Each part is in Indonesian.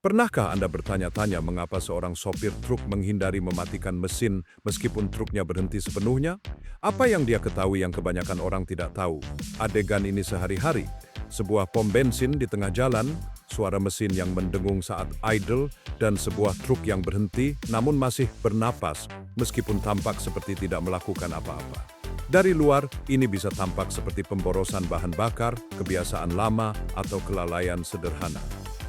Pernahkah Anda bertanya-tanya mengapa seorang sopir truk menghindari mematikan mesin meskipun truknya berhenti sepenuhnya? Apa yang dia ketahui yang kebanyakan orang tidak tahu? Adegan ini sehari-hari. Sebuah pom bensin di tengah jalan, suara mesin yang mendengung saat idle, dan sebuah truk yang berhenti namun masih bernapas meskipun tampak seperti tidak melakukan apa-apa. Dari luar, ini bisa tampak seperti pemborosan bahan bakar, kebiasaan lama, atau kelalaian sederhana.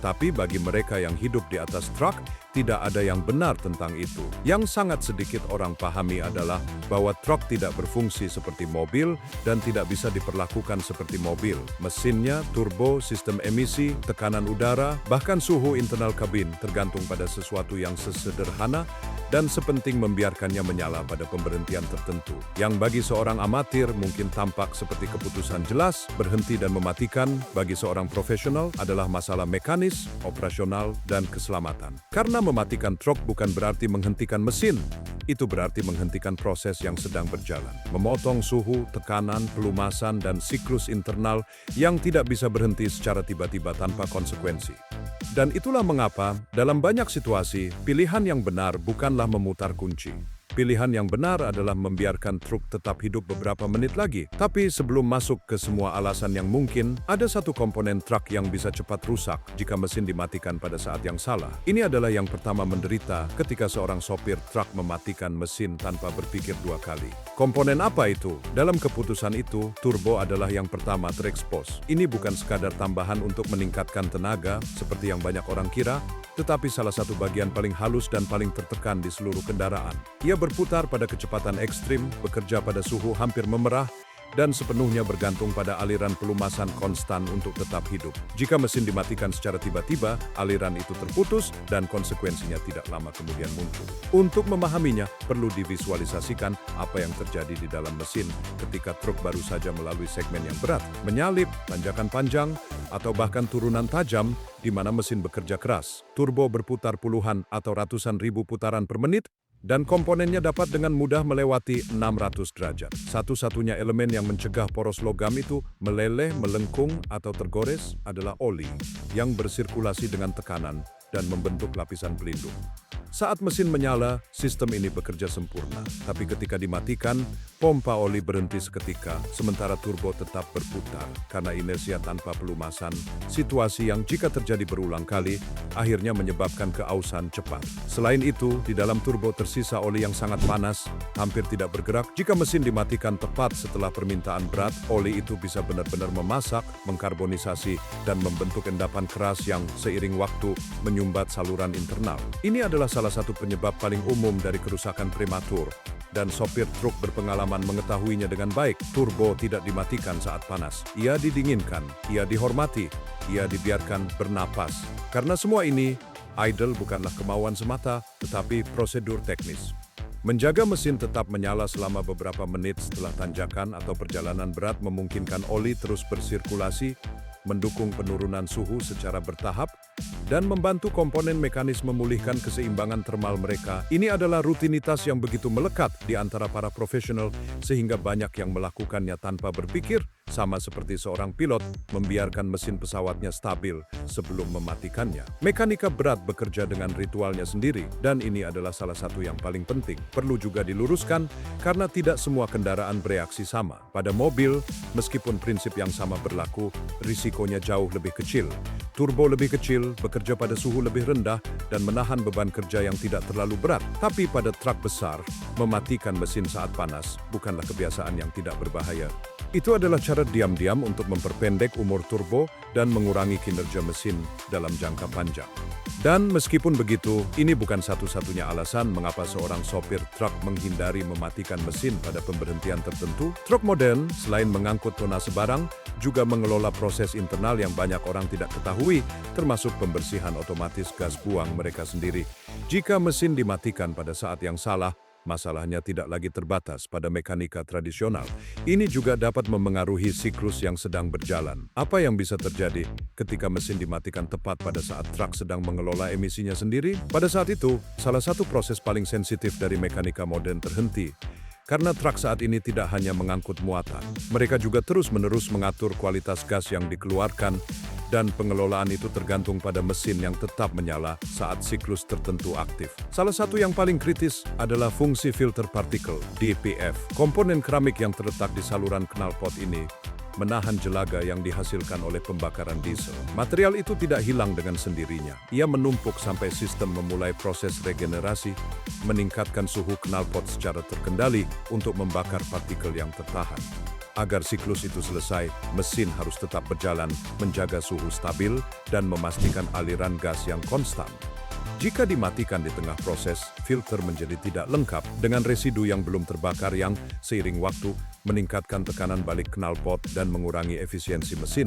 Tapi bagi mereka yang hidup di atas truk, tidak ada yang benar tentang itu. Yang sangat sedikit orang pahami adalah bahwa truk tidak berfungsi seperti mobil dan tidak bisa diperlakukan seperti mobil. Mesinnya, turbo, sistem emisi, tekanan udara, bahkan suhu internal kabin tergantung pada sesuatu yang sesederhana dan sepenting membiarkannya menyala pada pemberhentian tertentu. Yang bagi seorang amatir mungkin tampak seperti keputusan jelas, berhenti dan mematikan, bagi seorang profesional adalah masalah mekanis, operasional, dan keselamatan. Karena mematikan truk bukan berarti menghentikan mesin, itu berarti menghentikan proses yang sedang berjalan. Memotong suhu, tekanan, pelumasan, dan siklus internal yang tidak bisa berhenti secara tiba-tiba tanpa konsekuensi. Dan itulah mengapa, dalam banyak situasi, pilihan yang benar bukanlah memutar kunci. Pilihan yang benar adalah membiarkan truk tetap hidup beberapa menit lagi. Tapi sebelum masuk ke semua alasan yang mungkin, ada satu komponen truk yang bisa cepat rusak jika mesin dimatikan pada saat yang salah. Ini adalah yang pertama menderita ketika seorang sopir truk mematikan mesin tanpa berpikir dua kali. Komponen apa itu? Dalam keputusan itu, turbo adalah yang pertama terekspos. Ini bukan sekadar tambahan untuk meningkatkan tenaga, seperti yang banyak orang kira, tetapi salah satu bagian paling halus dan paling tertekan di seluruh kendaraan. Ia berputar pada kecepatan ekstrim, bekerja pada suhu hampir memerah, dan sepenuhnya bergantung pada aliran pelumasan konstan untuk tetap hidup. Jika mesin dimatikan secara tiba-tiba, aliran itu terputus dan konsekuensinya tidak lama kemudian muncul. Untuk memahaminya, perlu divisualisasikan apa yang terjadi di dalam mesin ketika truk baru saja melalui segmen yang berat, menyalip, tanjakan panjang, atau bahkan turunan tajam di mana mesin bekerja keras. Turbo berputar puluhan atau ratusan ribu putaran per menit, dan komponennya dapat dengan mudah melewati 600 derajat. Satu-satunya elemen yang mencegah poros logam itu meleleh, melengkung, atau tergores adalah oli yang bersirkulasi dengan tekanan dan membentuk lapisan pelindung. Saat mesin menyala, sistem ini bekerja sempurna. Tapi ketika dimatikan, pompa oli berhenti seketika, sementara turbo tetap berputar karena inersia tanpa pelumasan, situasi yang jika terjadi berulang kali, akhirnya menyebabkan keausan cepat. Selain itu, di dalam turbo tersisa oli yang sangat panas, hampir tidak bergerak. Jika mesin dimatikan tepat setelah permintaan berat, oli itu bisa benar-benar memasak, mengkarbonisasi, dan membentuk endapan keras yang seiring waktu menyumbat saluran internal. Ini adalah salah satu penyebab paling umum dari kerusakan prematur, dan sopir truk berpengalaman mengetahuinya dengan baik. Turbo tidak dimatikan saat panas. Ia didinginkan, ia dihormati, ia dibiarkan bernapas. Karena semua ini, idle bukanlah kemauan semata, tetapi prosedur teknis. Menjaga mesin tetap menyala selama beberapa menit setelah tanjakan atau perjalanan berat memungkinkan oli terus bersirkulasi, mendukung penurunan suhu secara bertahap, dan membantu komponen mekanis memulihkan keseimbangan termal mereka. Ini adalah rutinitas yang begitu melekat di antara para profesional sehingga banyak yang melakukannya tanpa berpikir, sama seperti seorang pilot membiarkan mesin pesawatnya stabil sebelum mematikannya. Mekanika berat bekerja dengan ritualnya sendiri, dan ini adalah salah satu yang paling penting. Perlu juga diluruskan karena tidak semua kendaraan bereaksi sama. Pada mobil, meskipun prinsip yang sama berlaku, risikonya jauh lebih kecil. Turbo lebih kecil, bekerja pada suhu lebih rendah, dan menahan beban kerja yang tidak terlalu berat. Tapi pada truk besar, mematikan mesin saat panas bukanlah kebiasaan yang tidak berbahaya. Itu adalah cara diam-diam untuk memperpendek umur turbo dan mengurangi kinerja mesin dalam jangka panjang. Dan meskipun begitu, ini bukan satu-satunya alasan mengapa seorang sopir truk menghindari mematikan mesin pada pemberhentian tertentu. Truk modern, selain mengangkut tonnase barang, juga mengelola proses internal yang banyak orang tidak ketahui, termasuk pembersihan otomatis gas buang mereka sendiri. Jika mesin dimatikan pada saat yang salah, masalahnya tidak lagi terbatas pada mekanika tradisional. Ini juga dapat memengaruhi siklus yang sedang berjalan. Apa yang bisa terjadi ketika mesin dimatikan tepat pada saat truk sedang mengelola emisinya sendiri? Pada saat itu, salah satu proses paling sensitif dari mekanika modern terhenti. Karena truk saat ini tidak hanya mengangkut muatan, mereka juga terus-menerus mengatur kualitas gas yang dikeluarkan dan pengelolaan itu tergantung pada mesin yang tetap menyala saat siklus tertentu aktif. Salah satu yang paling kritis adalah fungsi filter partikel, DPF. Komponen keramik yang terletak di saluran knalpot ini menahan jelaga yang dihasilkan oleh pembakaran diesel. Material itu tidak hilang dengan sendirinya. Ia menumpuk sampai sistem memulai proses regenerasi, meningkatkan suhu knalpot secara terkendali untuk membakar partikel yang tertahan. Agar siklus itu selesai, mesin harus tetap berjalan, menjaga suhu stabil, dan memastikan aliran gas yang konstan. Jika dimatikan di tengah proses, filter menjadi tidak lengkap dengan residu yang belum terbakar yang, seiring waktu, meningkatkan tekanan balik knalpot dan mengurangi efisiensi mesin.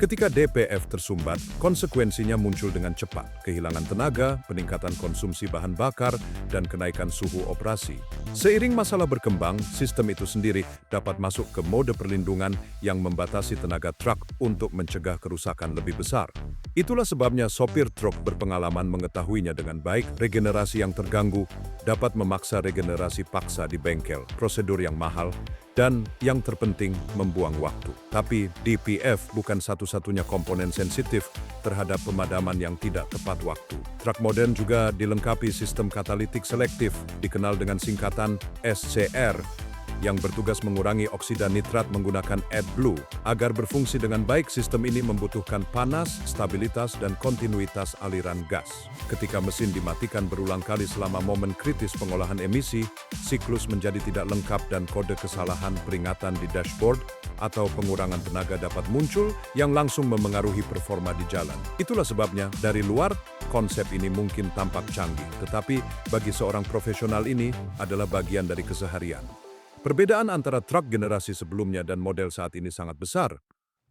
Ketika DPF tersumbat, konsekuensinya muncul dengan cepat. Kehilangan tenaga, peningkatan konsumsi bahan bakar, dan kenaikan suhu operasi. Seiring masalah berkembang, sistem itu sendiri dapat masuk ke mode perlindungan yang membatasi tenaga truk untuk mencegah kerusakan lebih besar. Itulah sebabnya sopir truk berpengalaman mengetahuinya dengan baik. Regenerasi yang terganggu dapat memaksa regenerasi paksa di bengkel, prosedur yang mahal, dan yang terpenting membuang waktu. Tapi DPF bukan satu-satunya komponen sensitif terhadap pemadaman yang tidak tepat waktu. Truk modern juga dilengkapi sistem katalitik selektif, dikenal dengan singkatan SCR, yang bertugas mengurangi oksida nitrat menggunakan AdBlue. Agar berfungsi dengan baik, sistem ini membutuhkan panas, stabilitas, dan kontinuitas aliran gas. Ketika mesin dimatikan berulang kali selama momen kritis pengolahan emisi, siklus menjadi tidak lengkap dan kode kesalahan peringatan di dashboard atau pengurangan tenaga dapat muncul yang langsung memengaruhi performa di jalan. Itulah sebabnya, dari luar, konsep ini mungkin tampak canggih, tetapi bagi seorang profesional ini adalah bagian dari keseharian. Perbedaan antara truk generasi sebelumnya dan model saat ini sangat besar.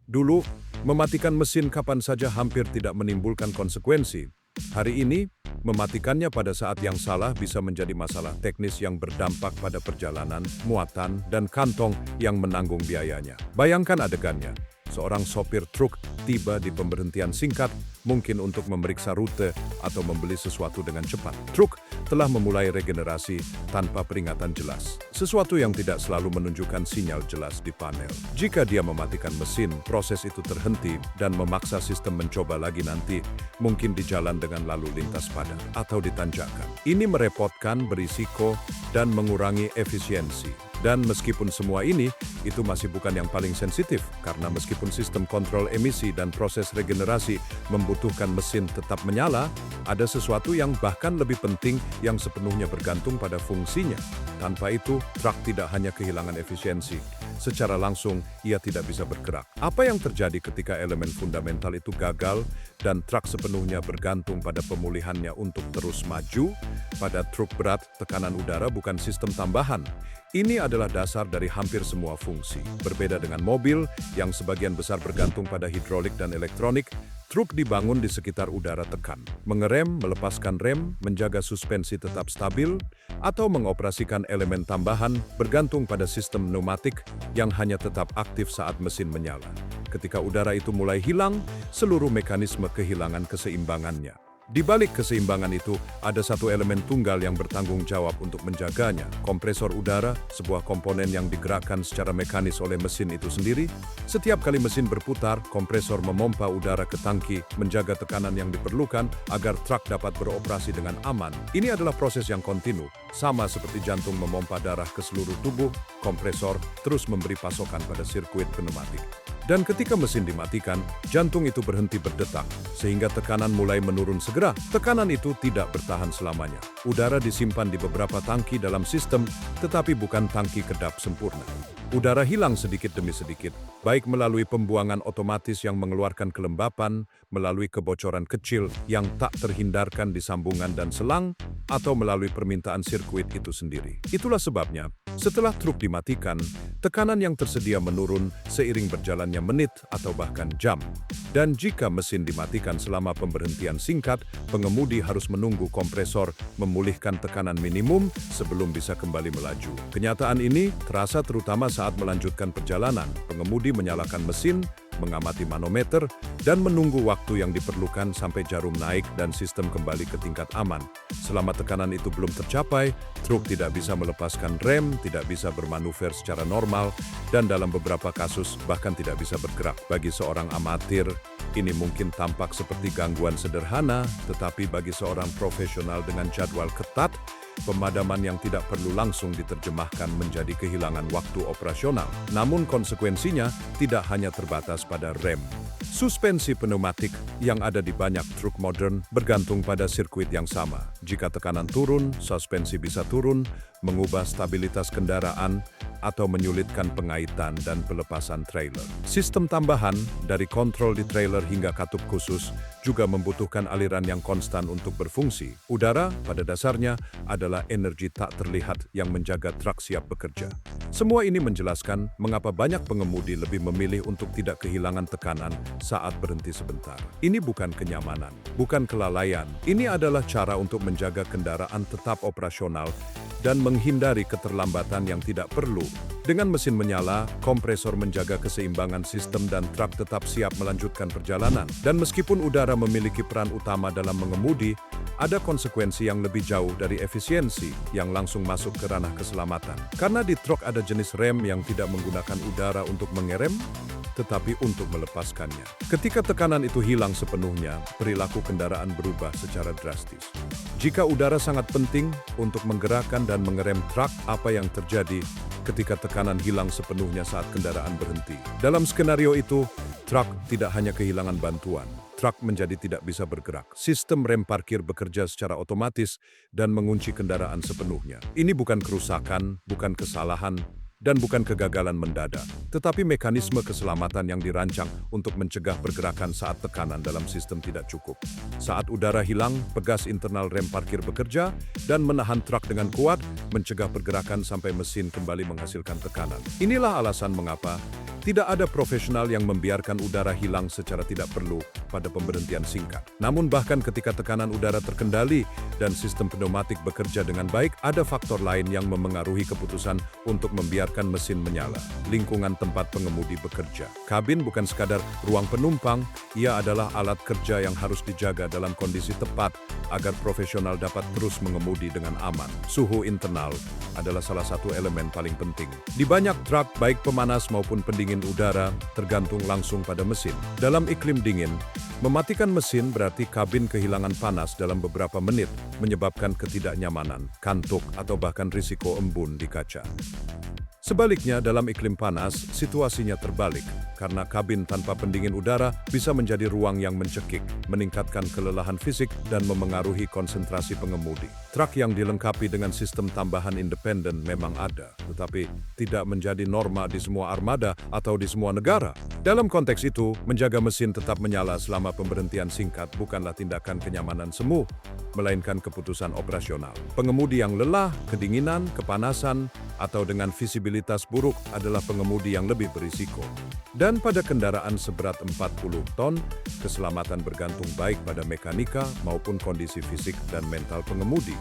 Dulu, mematikan mesin kapan saja hampir tidak menimbulkan konsekuensi. Hari ini, mematikannya pada saat yang salah bisa menjadi masalah teknis yang berdampak pada perjalanan, muatan, dan kantong yang menanggung biayanya. Bayangkan adegannya. Seorang sopir truk tiba di pemberhentian singkat, mungkin untuk memeriksa rute atau membeli sesuatu dengan cepat. Truk telah memulai regenerasi tanpa peringatan jelas, sesuatu yang tidak selalu menunjukkan sinyal jelas di panel. Jika dia mematikan mesin, proses itu terhenti dan memaksa sistem mencoba lagi nanti, mungkin di jalan dengan lalu lintas padat atau di tanjakan. Ini merepotkan, berisiko, dan mengurangi efisiensi. Dan meskipun semua ini, itu masih bukan yang paling sensitif, karena meskipun sistem kontrol emisi dan proses regenerasi membutuhkan mesin tetap menyala, ada sesuatu yang bahkan lebih penting yang sepenuhnya bergantung pada fungsinya. Tanpa itu, truk tidak hanya kehilangan efisiensi, secara langsung ia tidak bisa bergerak. Apa yang terjadi ketika elemen fundamental itu gagal dan truk sepenuhnya bergantung pada pemulihannya untuk terus maju? Pada truk berat, tekanan udara bukan sistem tambahan. Ini adalah dasar dari hampir semua fungsi. Berbeda dengan mobil yang sebagian besar bergantung pada hidrolik dan elektronik, truk dibangun di sekitar udara tekan. Mengerem, melepaskan rem, menjaga suspensi tetap stabil, atau mengoperasikan elemen tambahan bergantung pada sistem pneumatik yang hanya tetap aktif saat mesin menyala. Ketika udara itu mulai hilang, seluruh mekanisme kehilangan keseimbangannya. Di balik keseimbangan itu, ada satu elemen tunggal yang bertanggung jawab untuk menjaganya. Kompresor udara, sebuah komponen yang digerakkan secara mekanis oleh mesin itu sendiri. Setiap kali mesin berputar, kompresor memompa udara ke tangki, menjaga tekanan yang diperlukan agar truk dapat beroperasi dengan aman. Ini adalah proses yang kontinu, sama seperti jantung memompa darah ke seluruh tubuh, kompresor terus memberi pasokan pada sirkuit pneumatik. Dan ketika mesin dimatikan, jantung itu berhenti berdetak, sehingga tekanan mulai menurun segera. Tekanan itu tidak bertahan selamanya. Udara disimpan di beberapa tangki dalam sistem, tetapi bukan tangki kedap sempurna. Udara hilang sedikit demi sedikit, baik melalui pembuangan otomatis yang mengeluarkan kelembapan, melalui kebocoran kecil yang tak terhindarkan di sambungan dan selang, atau melalui permintaan sirkuit itu sendiri. Itulah sebabnya, setelah truk dimatikan, tekanan yang tersedia menurun seiring berjalannya menit atau bahkan jam. Dan jika mesin dimatikan selama pemberhentian singkat, pengemudi harus menunggu kompresor memulihkan tekanan minimum sebelum bisa kembali melaju. Kenyataan ini terasa terutama saat melanjutkan perjalanan. Pengemudi menyalakan mesin, mengamati manometer, dan menunggu waktu yang diperlukan sampai jarum naik dan sistem kembali ke tingkat aman. Selama tekanan itu belum tercapai, truk tidak bisa melepaskan rem, tidak bisa bermanuver secara normal, dan dalam beberapa kasus bahkan tidak bisa bergerak. Bagi seorang amatir, Ini mungkin tampak seperti gangguan sederhana, tetapi bagi seorang profesional dengan jadwal ketat, pemadaman yang tidak perlu langsung diterjemahkan menjadi kehilangan waktu operasional. Namun konsekuensinya tidak hanya terbatas pada rem. Suspensi pneumatik yang ada di banyak truk modern bergantung pada sirkuit yang sama. Jika tekanan turun, suspensi bisa turun, mengubah stabilitas kendaraan, atau menyulitkan pengaitan dan pelepasan trailer. Sistem tambahan, dari kontrol di trailer hingga katup khusus, juga membutuhkan aliran yang konstan untuk berfungsi. Udara, pada dasarnya, adalah energi tak terlihat yang menjaga truk siap bekerja. Semua ini menjelaskan mengapa banyak pengemudi lebih memilih untuk tidak kehilangan tekanan saat berhenti sebentar. Ini bukan kenyamanan, bukan kelalaian. Ini adalah cara untuk menjaga kendaraan tetap operasional dan menghindari keterlambatan yang tidak perlu. Dengan mesin menyala, kompresor menjaga keseimbangan sistem dan truk tetap siap melanjutkan perjalanan. Dan meskipun udara memiliki peran utama dalam mengemudi, ada konsekuensi yang lebih jauh dari efisiensi yang langsung masuk ke ranah keselamatan. Karena di truk ada jenis rem yang tidak menggunakan udara untuk mengerem, tetapi untuk melepaskannya. Ketika tekanan itu hilang sepenuhnya, perilaku kendaraan berubah secara drastis. Jika udara sangat penting untuk menggerakkan dan mengerem truk, apa yang terjadi ketika tekanan hilang sepenuhnya saat kendaraan berhenti? Dalam skenario itu, truk tidak hanya kehilangan bantuan, truk menjadi tidak bisa bergerak. Sistem rem parkir bekerja secara otomatis dan mengunci kendaraan sepenuhnya. Ini bukan kerusakan, bukan kesalahan, dan bukan kegagalan mendadak, tetapi mekanisme keselamatan yang dirancang untuk mencegah pergerakan saat tekanan dalam sistem tidak cukup. Saat udara hilang, pegas internal rem parkir bekerja dan menahan truk dengan kuat, mencegah pergerakan sampai mesin kembali menghasilkan tekanan. Inilah alasan mengapa tidak ada profesional yang membiarkan udara hilang secara tidak perlu pada pemberhentian singkat. Namun bahkan ketika tekanan udara terkendali dan sistem pneumatik bekerja dengan baik, ada faktor lain yang memengaruhi keputusan untuk membiarkan mesin menyala. Lingkungan tempat pengemudi bekerja. Kabin bukan sekadar ruang penumpang, ia adalah alat kerja yang harus dijaga dalam kondisi tepat agar profesional dapat terus mengemudi dengan aman. Suhu internal adalah salah satu elemen paling penting. Di banyak truk, baik pemanas maupun pendingin udara tergantung langsung pada mesin. Dalam iklim dingin, mematikan mesin berarti kabin kehilangan panas dalam beberapa menit, menyebabkan ketidaknyamanan, kantuk, atau bahkan risiko embun di kaca. Sebaliknya, dalam iklim panas, situasinya terbalik, karena kabin tanpa pendingin udara bisa menjadi ruang yang mencekik, meningkatkan kelelahan fisik, dan memengaruhi konsentrasi pengemudi. Truk yang dilengkapi dengan sistem tambahan independen memang ada, tetapi tidak menjadi norma di semua armada atau di semua negara. Dalam konteks itu, menjaga mesin tetap menyala selama pemberhentian singkat bukanlah tindakan kenyamanan semu, melainkan keputusan operasional. Pengemudi yang lelah, kedinginan, kepanasan, atau dengan visibilitas buruk adalah pengemudi yang lebih berisiko. Dan pada kendaraan seberat 40 ton, keselamatan bergantung baik pada mekanika maupun kondisi fisik dan mental pengemudi.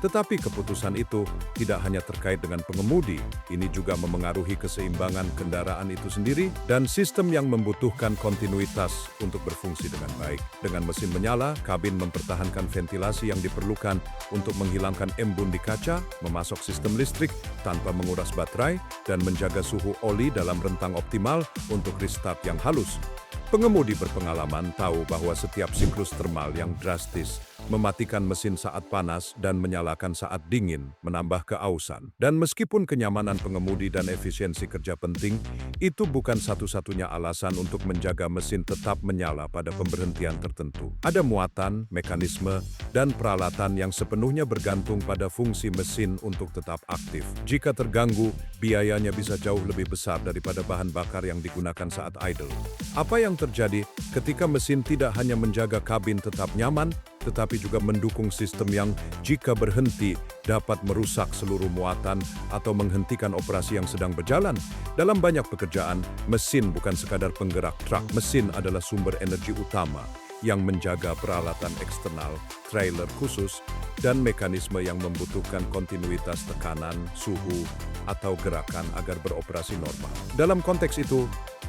Tetapi keputusan itu tidak hanya terkait dengan pengemudi, ini juga memengaruhi keseimbangan kendaraan itu sendiri dan sistem yang membutuhkan kontinuitas untuk berfungsi dengan baik. Dengan mesin menyala, kabin mempertahankan ventilasi yang diperlukan untuk menghilangkan embun di kaca, memasok sistem listrik tanpa menguras baterai, dan menjaga suhu oli dalam rentang optimal untuk restart yang halus. Pengemudi berpengalaman tahu bahwa setiap siklus termal yang drastis, mematikan mesin saat panas dan menyalakan saat dingin, menambah keausan. Dan meskipun kenyamanan pengemudi dan efisiensi kerja penting, itu bukan satu-satunya alasan untuk menjaga mesin tetap menyala pada pemberhentian tertentu. Ada muatan, mekanisme, dan peralatan yang sepenuhnya bergantung pada fungsi mesin untuk tetap aktif. Jika terganggu, biayanya bisa jauh lebih besar daripada bahan bakar yang digunakan saat idle. Apa yang terjadi ketika mesin tidak hanya menjaga kabin tetap nyaman, tetapi juga mendukung sistem yang jika berhenti dapat merusak seluruh muatan atau menghentikan operasi yang sedang berjalan. Dalam banyak pekerjaan, mesin bukan sekadar penggerak truk. Mesin adalah sumber energi utama yang menjaga peralatan eksternal, trailer khusus, dan mekanisme yang membutuhkan kontinuitas tekanan, suhu, atau gerakan agar beroperasi normal. Dalam konteks itu,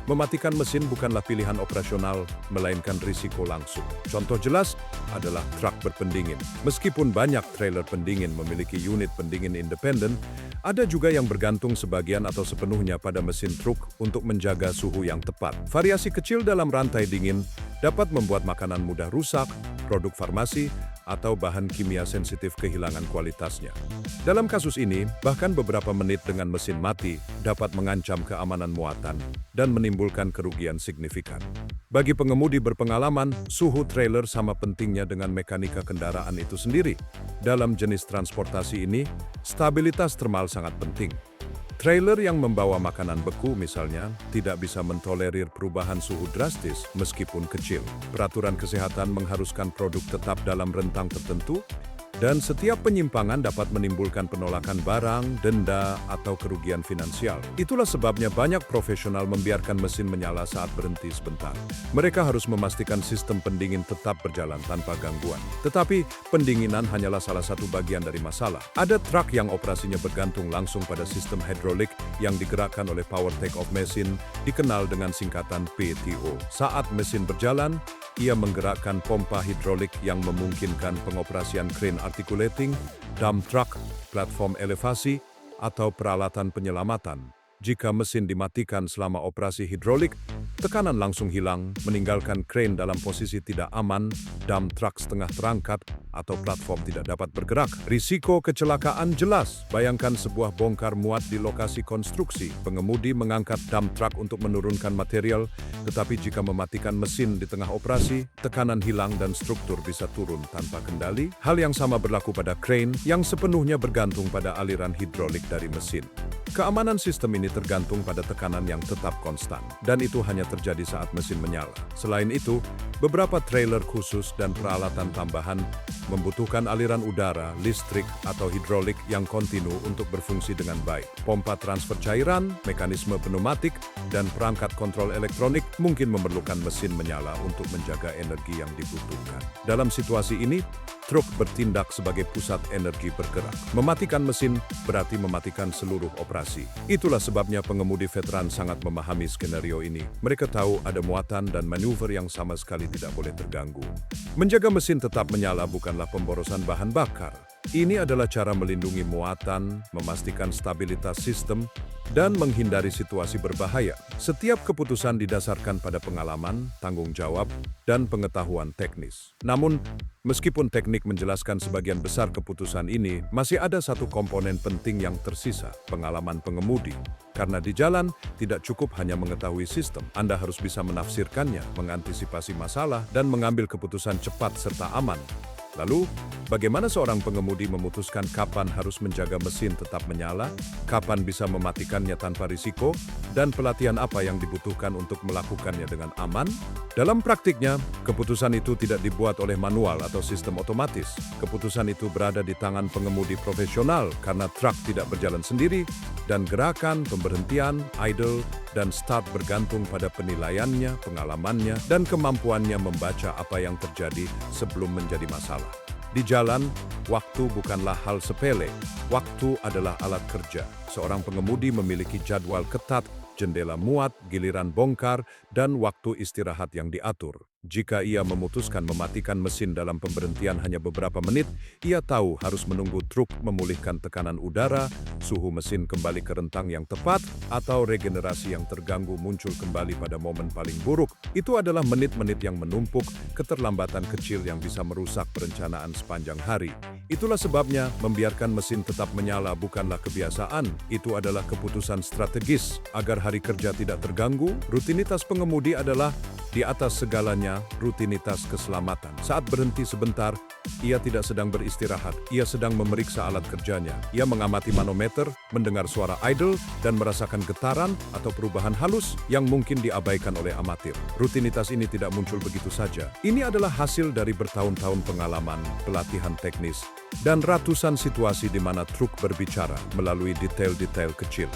Mematikan mesin bukanlah pilihan operasional, melainkan risiko langsung. Contoh jelas adalah truk berpendingin. Meskipun banyak trailer pendingin memiliki unit pendingin independen, ada juga yang bergantung sebagian atau sepenuhnya pada mesin truk untuk menjaga suhu yang tepat. Variasi kecil dalam rantai dingin dapat membuat makanan mudah rusak, produk farmasi, atau bahan kimia sensitif kehilangan kualitasnya. Dalam kasus ini, bahkan beberapa menit dengan mesin mati dapat mengancam keamanan muatan dan menimbulkan kerugian signifikan. Bagi pengemudi berpengalaman, suhu trailer sama pentingnya dengan mekanika kendaraan itu sendiri. Dalam jenis transportasi ini, stabilitas termal sangat penting. Trailer yang membawa makanan beku misalnya tidak bisa mentolerir perubahan suhu drastis meskipun kecil. Peraturan kesehatan mengharuskan produk tetap dalam rentang tertentu dan setiap penyimpangan dapat menimbulkan penolakan barang, denda, atau kerugian finansial. Itulah sebabnya banyak profesional membiarkan mesin menyala saat berhenti sebentar. Mereka harus memastikan sistem pendingin tetap berjalan tanpa gangguan. Tetapi, pendinginan hanyalah salah satu bagian dari masalah. Ada truk yang operasinya bergantung langsung pada sistem hidrolik yang digerakkan oleh power take-off mesin, dikenal dengan singkatan PTO. Saat mesin berjalan, ia menggerakkan pompa hidrolik yang memungkinkan pengoperasian crane articulating, dump truck, platform elevasi, atau peralatan penyelamatan. Jika mesin dimatikan selama operasi hidrolik, tekanan langsung hilang, meninggalkan crane dalam posisi tidak aman, dump truck setengah terangkat, atau platform tidak dapat bergerak. Risiko kecelakaan jelas. Bayangkan sebuah bongkar muat di lokasi konstruksi. Pengemudi mengangkat dump truck untuk menurunkan material, tetapi jika mematikan mesin di tengah operasi, tekanan hilang dan struktur bisa turun tanpa kendali. Hal yang sama berlaku pada crane yang sepenuhnya bergantung pada aliran hidrolik dari mesin. Keamanan sistem ini tergantung pada tekanan yang tetap konstan, dan itu hanya terjadi saat mesin menyala. Selain itu, beberapa trailer khusus dan peralatan tambahan membutuhkan aliran udara, listrik, atau hidrolik yang kontinu untuk berfungsi dengan baik. Pompa transfer cairan, mekanisme pneumatik, dan perangkat kontrol elektronik mungkin memerlukan mesin menyala untuk menjaga energi yang dibutuhkan. Dalam situasi ini, truk bertindak sebagai pusat energi bergerak. Mematikan mesin berarti mematikan seluruh operasi. Itulah sebabnya pengemudi veteran sangat memahami skenario ini. Mereka tahu ada muatan dan manuver yang sama sekali tidak boleh terganggu. Menjaga mesin tetap menyala bukanlah pemborosan bahan bakar. Ini adalah cara melindungi muatan, memastikan stabilitas sistem, dan menghindari situasi berbahaya. Setiap keputusan didasarkan pada pengalaman, tanggung jawab, dan pengetahuan teknis. Namun, meskipun teknik menjelaskan sebagian besar keputusan ini, masih ada satu komponen penting yang tersisa, pengalaman pengemudi. Karena di jalan, tidak cukup hanya mengetahui sistem. Anda harus bisa menafsirkannya, mengantisipasi masalah, dan mengambil keputusan cepat serta aman. Lalu, bagaimana seorang pengemudi memutuskan kapan harus menjaga mesin tetap menyala, kapan bisa mematikannya tanpa risiko, dan pelatihan apa yang dibutuhkan untuk melakukannya dengan aman? Dalam praktiknya, keputusan itu tidak dibuat oleh manual atau sistem otomatis. Keputusan itu berada di tangan pengemudi profesional karena truk tidak berjalan sendiri, dan gerakan, pemberhentian, idle, dan start bergantung pada penilaiannya, pengalamannya, dan kemampuannya membaca apa yang terjadi sebelum menjadi masalah. Di jalan, waktu bukanlah hal sepele. Waktu adalah alat kerja. Seorang pengemudi memiliki jadwal ketat, jendela muat, giliran bongkar, dan waktu istirahat yang diatur. Jika ia memutuskan mematikan mesin dalam pemberhentian hanya beberapa menit, ia tahu harus menunggu truk memulihkan tekanan udara, suhu mesin kembali ke rentang yang tepat, atau regenerasi yang terganggu muncul kembali pada momen paling buruk. Itu adalah menit-menit yang menumpuk, keterlambatan kecil yang bisa merusak perencanaan sepanjang hari. Itulah sebabnya membiarkan mesin tetap menyala bukanlah kebiasaan, itu adalah keputusan strategis. Agar hari kerja tidak terganggu, rutinitas pengemudi adalah di atas segalanya, rutinitas keselamatan. Saat berhenti sebentar, ia tidak sedang beristirahat. Ia sedang memeriksa alat kerjanya. Ia mengamati manometer, mendengar suara idle, dan merasakan getaran atau perubahan halus yang mungkin diabaikan oleh amatir. Rutinitas ini tidak muncul begitu saja. Ini adalah hasil dari bertahun-tahun pengalaman, pelatihan teknis, dan ratusan situasi di mana truk berbicara melalui detail-detail kecil.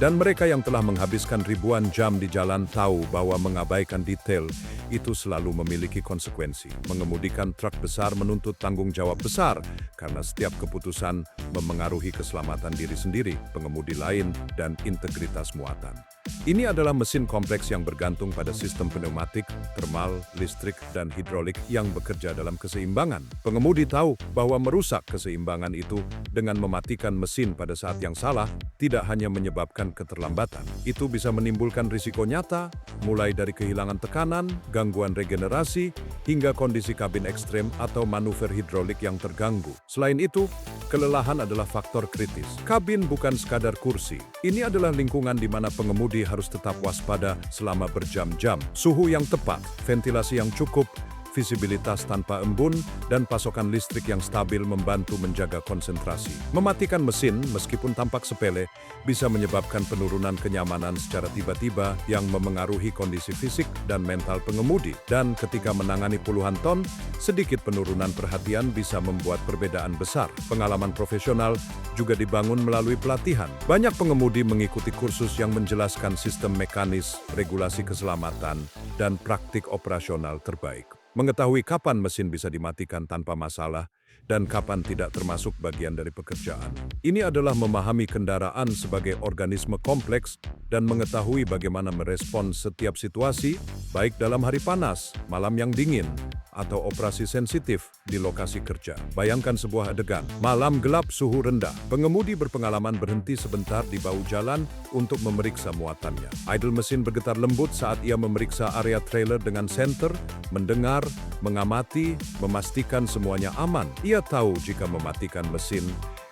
Dan mereka yang telah menghabiskan ribuan jam di jalan tahu bahwa mengabaikan detail itu selalu memiliki konsekuensi. Mengemudikan truk besar menuntut tanggung jawab besar karena setiap keputusan memengaruhi keselamatan diri sendiri, pengemudi lain, dan integritas muatan. Ini adalah mesin kompleks yang bergantung pada sistem pneumatik, termal, listrik, dan hidrolik yang bekerja dalam keseimbangan. Pengemudi tahu bahwa merusak keseimbangan itu dengan mematikan mesin pada saat yang salah tidak hanya menyebabkan keterlambatan. Itu bisa menimbulkan risiko nyata, mulai dari kehilangan tekanan, gangguan regenerasi, hingga kondisi kabin ekstrem atau manuver hidrolik yang terganggu. Selain itu, kelelahan adalah faktor kritis. Kabin bukan sekadar kursi. Ini adalah lingkungan di mana pengemudi harus tetap waspada selama berjam-jam. Suhu yang tepat, ventilasi yang cukup, visibilitas tanpa embun, dan pasokan listrik yang stabil membantu menjaga konsentrasi. Mematikan mesin, meskipun tampak sepele, bisa menyebabkan penurunan kenyamanan secara tiba-tiba yang memengaruhi kondisi fisik dan mental pengemudi. Dan ketika menangani puluhan ton, sedikit penurunan perhatian bisa membuat perbedaan besar. Pengalaman profesional juga dibangun melalui pelatihan. Banyak pengemudi mengikuti kursus yang menjelaskan sistem mekanis, regulasi keselamatan, dan praktik operasional terbaik. Mengetahui kapan mesin bisa dimatikan tanpa masalah dan kapan tidak termasuk bagian dari pekerjaan. Ini adalah memahami kendaraan sebagai organisme kompleks dan mengetahui bagaimana merespons setiap situasi, baik dalam hari panas, malam yang dingin, atau operasi sensitif di lokasi kerja. Bayangkan sebuah adegan, malam gelap, suhu rendah. Pengemudi berpengalaman berhenti sebentar di bahu jalan untuk memeriksa muatannya. Idle mesin bergetar lembut saat ia memeriksa area trailer dengan senter, mendengar, mengamati, memastikan semuanya aman. Ia tahu jika mematikan mesin,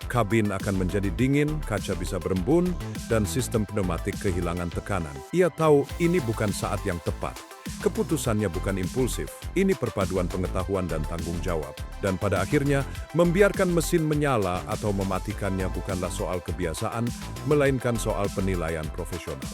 kabin akan menjadi dingin, kaca bisa berembun, dan sistem pneumatik kehilangan tekanan. Ia tahu ini bukan saat yang tepat. Keputusannya bukan impulsif, ini perpaduan pengetahuan dan tanggung jawab. Dan pada akhirnya, membiarkan mesin menyala atau mematikannya bukanlah soal kebiasaan, melainkan soal penilaian profesional.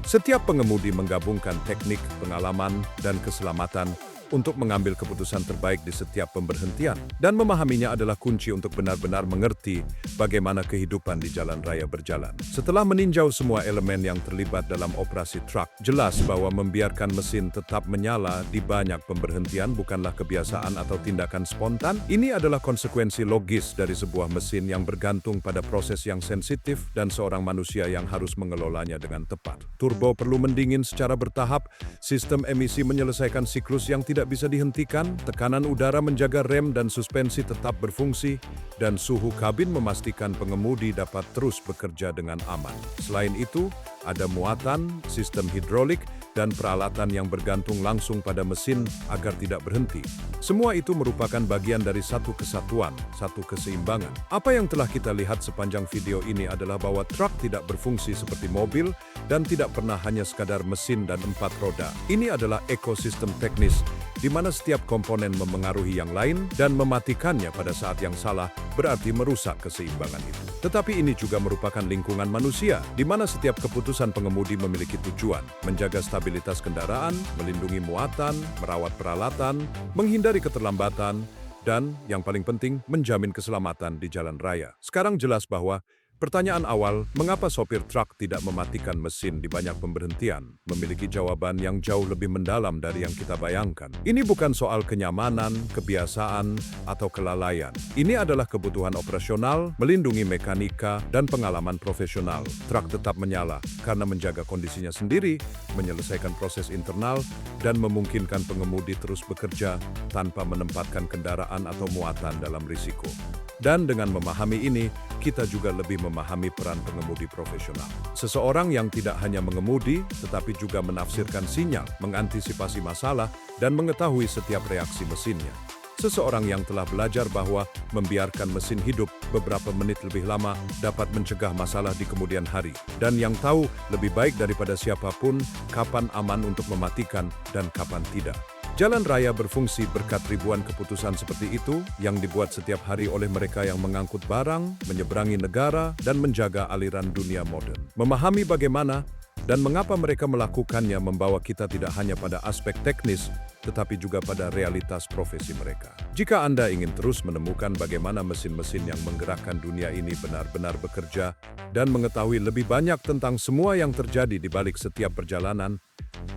Setiap pengemudi menggabungkan teknik, pengalaman, dan keselamatan untuk mengambil keputusan terbaik di setiap pemberhentian. Dan memahaminya adalah kunci untuk benar-benar mengerti bagaimana kehidupan di jalan raya berjalan. Setelah meninjau semua elemen yang terlibat dalam operasi truk, jelas bahwa membiarkan mesin tetap menyala di banyak pemberhentian bukanlah kebiasaan atau tindakan spontan. Ini adalah konsekuensi logis dari sebuah mesin yang bergantung pada proses yang sensitif dan seorang manusia yang harus mengelolanya dengan tepat. Turbo perlu mendingin secara bertahap, sistem emisi menyelesaikan siklus yang tidak bisa dihentikan, tekanan udara menjaga rem dan suspensi tetap berfungsi, dan suhu kabin memastikan pengemudi dapat terus bekerja dengan aman. Selain itu, ada muatan, sistem hidrolik, dan peralatan yang bergantung langsung pada mesin agar tidak berhenti. Semua itu merupakan bagian dari satu kesatuan, satu keseimbangan. Apa yang telah kita lihat sepanjang video ini adalah bahwa truk tidak berfungsi seperti mobil dan tidak pernah hanya sekadar mesin dan 4 roda. Ini adalah ekosistem teknis di mana setiap komponen memengaruhi yang lain dan mematikannya pada saat yang salah berarti merusak keseimbangan itu. Tetapi ini juga merupakan lingkungan manusia, di mana setiap keputusan pengemudi memiliki tujuan, menjaga stabilitas kendaraan, melindungi muatan, merawat peralatan, menghindari keterlambatan, dan yang paling penting, menjamin keselamatan di jalan raya. Sekarang jelas bahwa pertanyaan awal, mengapa sopir truk tidak mematikan mesin di banyak pemberhentian, memiliki jawaban yang jauh lebih mendalam dari yang kita bayangkan. Ini bukan soal kenyamanan, kebiasaan, atau kelalaian. Ini adalah kebutuhan operasional, melindungi mekanika, dan pengalaman profesional. Truk tetap menyala karena menjaga kondisinya sendiri, menyelesaikan proses internal, dan memungkinkan pengemudi terus bekerja tanpa menempatkan kendaraan atau muatan dalam risiko. Dan dengan memahami ini, kita juga lebih memahami peran pengemudi profesional. Seseorang yang tidak hanya mengemudi, tetapi juga menafsirkan sinyal, mengantisipasi masalah, dan mengetahui setiap reaksi mesinnya. Seseorang yang telah belajar bahwa membiarkan mesin hidup beberapa menit lebih lama dapat mencegah masalah di kemudian hari. Dan yang tahu lebih baik daripada siapapun kapan aman untuk mematikan dan kapan tidak. Jalan raya berfungsi berkat ribuan keputusan seperti itu yang dibuat setiap hari oleh mereka yang mengangkut barang, menyeberangi negara, dan menjaga aliran dunia modern. Memahami bagaimana dan mengapa mereka melakukannya membawa kita tidak hanya pada aspek teknis, tetapi juga pada realitas profesi mereka. Jika Anda ingin terus menemukan bagaimana mesin-mesin yang menggerakkan dunia ini benar-benar bekerja dan mengetahui lebih banyak tentang semua yang terjadi di balik setiap perjalanan,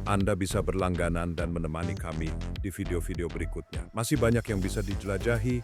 Anda bisa berlangganan dan menemani kami di video-video berikutnya. Masih banyak yang bisa dijelajahi,